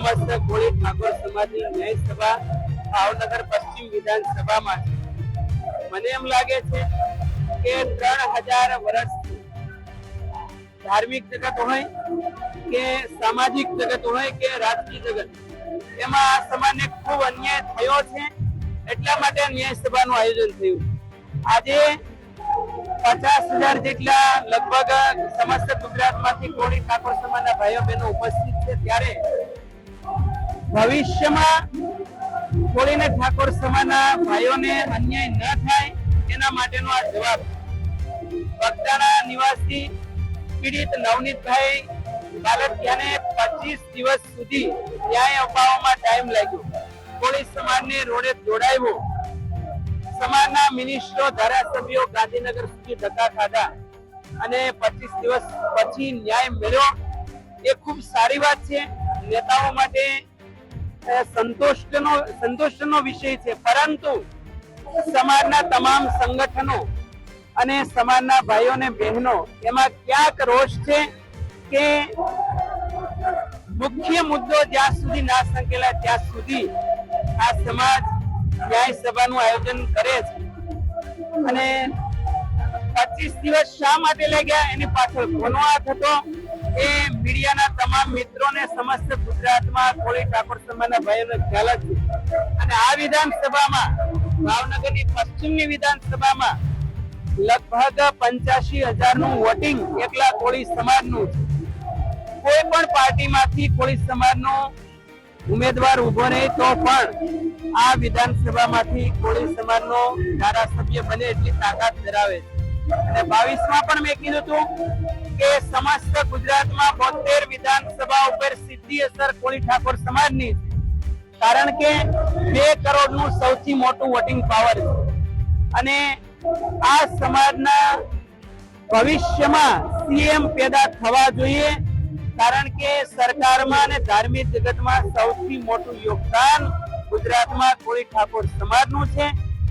समस्त कोळी ठाकोर समाजની ન્યાય સભા ભાવનગર પશ્ચિમ વિધાનસભામાં છે। મને એમ લાગે છે કે 3000 વર્ષથી ધાર્મિક જગત હોય કે સામાજિક જગત હોય કે રાજકીય જગત એમાં આ સમાજને ખૂબ અન્યાય થયો છે, એટલા માટે ન્યાય સભાનું આયોજન થયું। આજે 50,000 જેટલા લગભગ સમસ્ત ગુજરાતમાંથી કોળી ઠાકોર સમાજના ભાઈઓ બહેનો ઉપસ્થિત છે, ત્યારે ભવિષ્યમાં કોળી ને ઠાકોર સમાજના ભાઈઓને અન્યાય ન થાય એના માટેનો આ જવાબ બગદાણા નિવાસી પીડિત નવનીતભાઈ બાલકિયાને 25 દિવસ સુધી ન્યાય અપાવવામાં ટાઈમ લાગ્યો। કોળી સમાજને રોડે જોડાયો, સમાજના મિનિસ્ટરો ધારાસભ્યો ગાંધીનગર સુધી ધક્કા ખાધા અને 25 દિવસ પછી ન્યાય મળ્યો। એ ખૂબ સારી વાત છે, નેતાઓ માટે સંતોષનો વિષય છે, પરંતુ સમાજના તમામ સંગઠનો અને સમાજના ભાઈઓ અને બહેનો એમાં ક્યાંક રોષ છે કે મુખ્ય મુદ્દો જ્યાં સુધી ના સંકેલાય ત્યાં સુધી આ સમાજ ન્યાય સભાનું આયોજન કરે છે। અને 25 દિવસ શા માટે લાગ્યા એની પાછળ કોનો હાથ હતો એ મીડિયાના તમામ મિત્રોને સમસ્ત ગુજરાતમાં કોળી ઠાકોર સમાજના ભાઈઓને ખ્યાલ જ છે। અને આ વિધાનસભામાં ભાવનગરની પશ્ચિમની વિધાનસભામાં લગભગ 85,000 નું વોટિંગ એકલા કોળી સમાજનું છે। કોઈ પણ પાર્ટીમાંથી કોળી સમાજનો ઉમેદવાર ઉભો રહે તો પણ આ વિધાનસભામાંથી કોળી સમાજનો ધારાસભ્ય બને એટલી તાકાત ધરાવે છે। અને 22માં પણ મેં કીધું હતું કે સમસ્ત ગુજરાતમાં 72 વિધાનસભા ઉપર સીધી અસર કોળી ઠાકોર સમાજની છે, કારણ કે 2 કરોડનું સૌથી મોટું વોટિંગ પાવર છે। અને આ સમાજના ભવિષ્યમાં સીએમ પેદા થવા જોઈએ, કારણ કે સરકારમાં અને ધાર્મિક જગતમાં સૌથી મોટું યોગદાન ગુજરાતમાં કોળી ઠાકોર સમાજનું છે।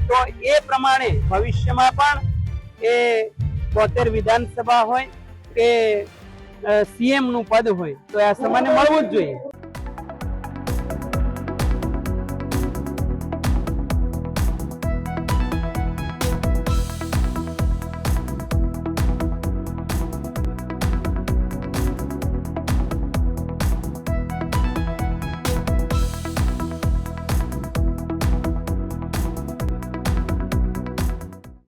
તો એ પ્રમાણે ભવિષ્યમાં પણ એ 72 વિધાનસભા હોય કે સીએમ નું પદ હોય તો આ સમાજને મળવું જ જોઈએ।